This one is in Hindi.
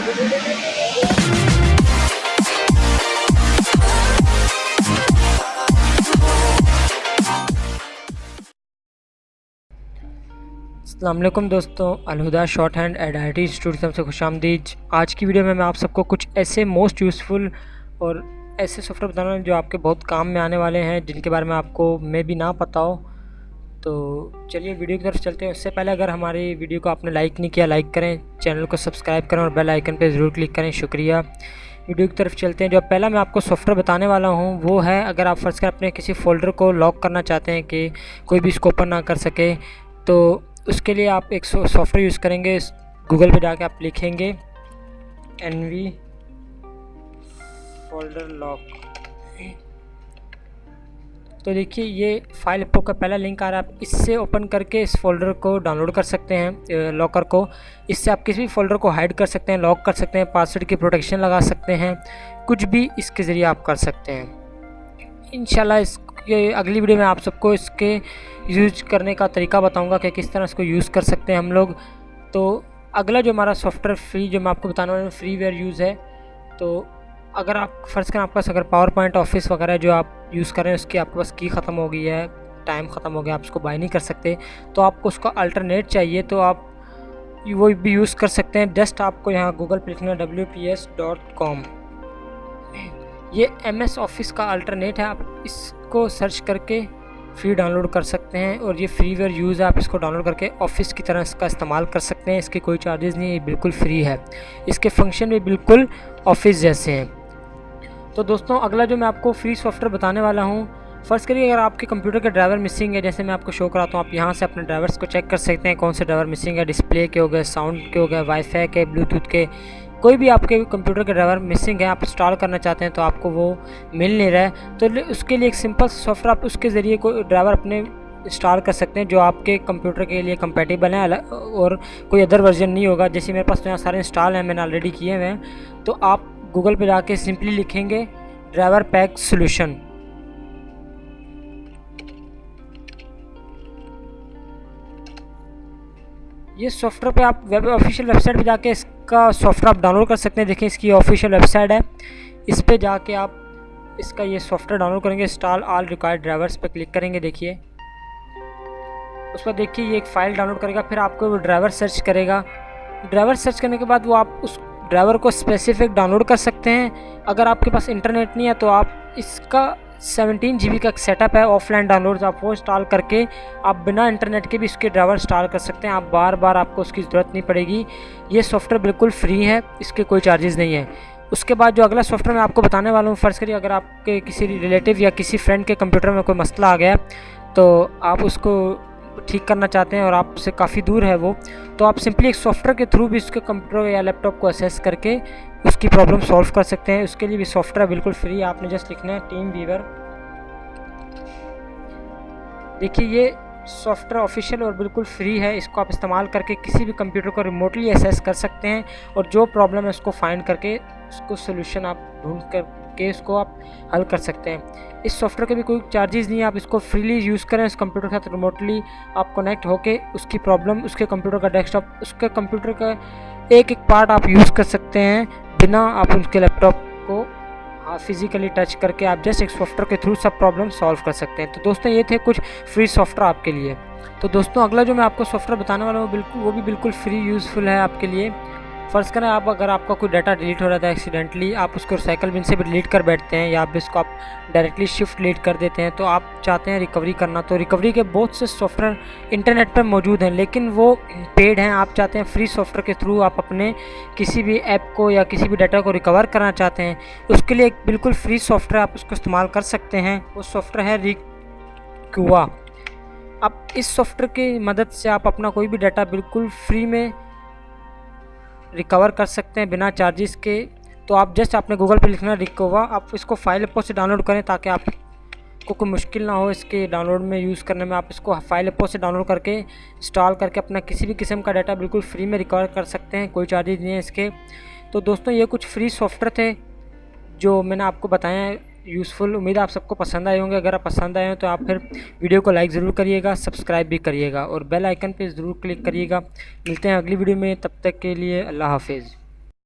अस्सलाम वालेकुम दोस्तों, अलहुदा शॉर्ट हैंड एड इंस्टीट्यूट की तरफ से खुशामदीद। आज की वीडियो में मैं आप सबको कुछ ऐसे मोस्ट यूज़फुल और ऐसे सॉफ्टवेयर बताना जो आपके बहुत काम में आने वाले हैं, जिनके बारे में आपको मे भी ना पता हो। तो चलिए वीडियो की तरफ चलते हैं। उससे पहले अगर हमारी वीडियो को आपने लाइक नहीं किया, लाइक करें, चैनल को सब्सक्राइब करें और बेल आइकन पर ज़रूर क्लिक करें। शुक्रिया। वीडियो की तरफ चलते हैं। जो पहला मैं आपको सॉफ्टवेयर बताने वाला हूँ वो है, अगर आप फर्स्ट कर अपने किसी फ़ोल्डर को लॉक करना चाहते हैं कि कोई भी इसको ओपन ना कर सके, तो उसके लिए आप एक सॉफ्टवेयर यूज़ करेंगे। गूगल पे जाके आप लिखेंगे NV फोल्डर लॉक। तो देखिए ये फाइल एप्पो का पहला लिंक आ रहा है। आप इससे ओपन करके इस फोल्डर को डाउनलोड कर सकते हैं, लॉकर को। इससे आप किसी भी फोल्डर को हाइड कर सकते हैं, लॉक कर सकते हैं, पासवर्ड की प्रोटेक्शन लगा सकते हैं, कुछ भी इसके ज़रिए आप कर सकते हैं। इंशाल्लाह इसके अगली वीडियो में आप सबको इसके यूज करने का तरीका बताऊंगा कि किस तरह इसको यूज़ कर सकते हैं हम लोग। तो अगला जो हमारा सॉफ्टवेयर फ्री जो मैं आपको बताने वाला हूँ, फ्रीवेयर यूज़ है। तो अगर आप फर्स्ट करें, आपके पास अगर पावर पॉइंट ऑफिस वगैरह जो आप यूज़ करें उसकी आपके पास की ख़त्म हो गई है, टाइम ख़त्म हो गया, आप उसको बाय नहीं कर सकते, तो आपको उसका अल्टरनेट चाहिए, तो आप वो भी यूज़ कर सकते हैं। जस्ट आपको यहाँ गूगल पे लिखना wps.com। ये MS ऑफिस का अल्टरनेट है। आप इसको सर्च करके फ्री डाउनलोड कर सकते हैं और ये फ्रीवेयर यूज़ है। आप इसको डाउनलोड करके ऑफिस की तरह इसका इस्तेमाल कर सकते हैं। इसके कोई चार्जेस नहीं है, ये बिल्कुल फ्री है। इसके फंक्शन भी बिल्कुल ऑफिस जैसे हैं। तो दोस्तों अगला जो मैं आपको फ्री सॉफ्टवेयर बताने वाला हूँ, फर्स्ट करिए अगर आपके कंप्यूटर के ड्राइवर मिसिंग है, जैसे मैं आपको शो कराता हूँ, आप यहाँ से अपने ड्राइवर्स को चेक कर सकते हैं कौन से ड्राइवर मिसिंग है। डिस्प्ले के हो गए, साउंड के हो गए, वाईफाई के, ब्लूटूथ के, कोई भी आपके कंप्यूटर के ड्राइवर मिसिंग है, आप इंस्टॉल करना चाहते हैं तो आपको वो मिल नहीं रहा है, तो उसके लिए एक सिंपल सॉफ्टवेयर आप उसके ज़रिए कोई ड्राइवर अपने इंस्टॉल कर सकते हैं जो आपके कंप्यूटर के लिए कंपेटेबल है और कोई अदर वर्जन नहीं होगा। जैसे मेरे पास तो यहाँ सारे इंस्टॉल हैं, मैंने ऑलरेडी किए हुए हैं। तो आप गूगल पे जाके सिंपली लिखेंगे ड्राइवर पैक सोल्यूशन। ये सॉफ्टवेयर पे आप ऑफिशियल वेबसाइट पे जाके इसका सॉफ्टवेयर आप डाउनलोड कर सकते हैं। देखिए इसकी ऑफिशियल वेबसाइट है, इस पे जाके आप इसका ये सॉफ्टवेयर डाउनलोड करेंगे। इंस्टॉल ऑल रिक्वायर्ड ड्राइवर्स पे क्लिक करेंगे। देखिए उस पर देखिए ये एक फ़ाइल डाउनलोड करेगा, फिर आपको वो ड्राइवर सर्च करेगा। ड्राइवर सर्च करने के बाद वो आप उस ड्राइवर को स्पेसिफिक डाउनलोड कर सकते हैं। अगर आपके पास इंटरनेट नहीं है तो आप इसका 17 GB का सेटअप है ऑफलाइन डाउनलोड, आप वो इंस्टॉल करके आप बिना इंटरनेट के भी इसके ड्राइवर इंस्टॉल कर सकते हैं। आप बार बार आपको उसकी ज़रूरत नहीं पड़ेगी। ये सॉफ्टवेयर बिल्कुल फ्री है, इसके कोई चार्जेस नहीं है। उसके बाद जो अगला सॉफ्टवेयर मैं आपको बताने वाला हूँ, फ़र्ज़ करिए अगर आपके किसी रिलेटिव या किसी फ्रेंड के कंप्यूटर में कोई मसला आ गया तो आप उसको ठीक करना चाहते हैं और आपसे काफ़ी दूर है वो, तो आप सिंपली एक सॉफ्टवेयर के थ्रू भी उसके कंप्यूटर या लैपटॉप को असेस करके उसकी प्रॉब्लम सॉल्व कर सकते हैं। उसके लिए भी सॉफ्टवेयर बिल्कुल फ्री है, आपने जस्ट लिखना है टीम वीवर। देखिए ये सॉफ्टवेयर ऑफिशियल और बिल्कुल फ्री है। इसको आप इस्तेमाल करके किसी भी कंप्यूटर को रिमोटली असेस कर सकते हैं और जो प्रॉब्लम है उसको फाइंड करके उसको सोल्यूशन आप ढूंढ करके उसको आप हल कर सकते हैं। इस सॉफ्टवेयर के भी कोई चार्जेस नहीं है, आप इसको फ्रीली यूज़ करें। इस कंप्यूटर के साथ रिमोटली आप कनेक्ट होके उसकी प्रॉब्लम, उसके कंप्यूटर का डेस्कटॉप, उसके कंप्यूटर का एक एक पार्ट आप यूज़ कर सकते हैं बिना आप उसके लैपटॉप को फिज़िकली टच करके। आप जस्ट एक सॉफ्टवेयर के थ्रू सब प्रॉब्लम सॉल्व कर सकते हैं। तो दोस्तों ये थे कुछ फ्री सॉफ्टवेयर आपके लिए। तो दोस्तों अगला जो मैं आपको सॉफ्टवेयर बताने वाला हूँ वो भी बिल्कुल फ्री यूज़फुल है आपके लिए। फ़र्ज़ करें आप अगर आपका कोई डाटा डिलीट हो रहा था एक्सीडेंटली, आप उसको रिसाइकल बिन से भी डिलीट कर बैठते हैं या आप इसको आप डायरेक्टली शिफ्ट डिलीट कर देते हैं, तो आप चाहते हैं रिकवरी करना, तो रिकवरी के बहुत से सॉफ्टवेयर इंटरनेट पर मौजूद हैं लेकिन वो पेड हैं। आप चाहते हैं फ्री सॉफ्टवेयर के थ्रू आप अपने किसी भी ऐप को या किसी भी डाटा को रिकवर करना चाहते हैं, उसके लिए एक बिल्कुल फ्री सॉफ्टवेयर आप उसको इस्तेमाल कर सकते हैं। वो सॉफ्टवेयर है रिक्वा। अब इस सॉफ्टवेयर की मदद से आप अपना कोई भी डाटा बिल्कुल फ्री में रिकवर कर सकते हैं बिना चार्जेस के। तो आप जस्ट आपने गूगल पे लिखना रिकवा, आप इसको फाइल एप्पो से डाउनलोड करें ताकि आपको कोई मुश्किल ना हो इसके डाउनलोड में, यूज़ करने में। आप इसको फाइल एप्पो से डाउनलोड करके इंस्टॉल करके अपना किसी भी किस्म का डाटा बिल्कुल फ्री में रिकवर कर सकते हैं, कोई चार्जेस नहीं है इसके। तो दोस्तों ये कुछ फ्री सॉफ्टवेयर थे जो मैंने आपको बताया है यूज़फुल। उम्मीद है आप सबको पसंद आए होंगे। अगर आप पसंद आए हो तो आप फिर वीडियो को लाइक ज़रूर करिएगा, सब्सक्राइब भी करिएगा और बेल आइकन पे ज़रूर क्लिक करिएगा। मिलते हैं अगली वीडियो में, तब तक के लिए अल्लाह हाफिज़।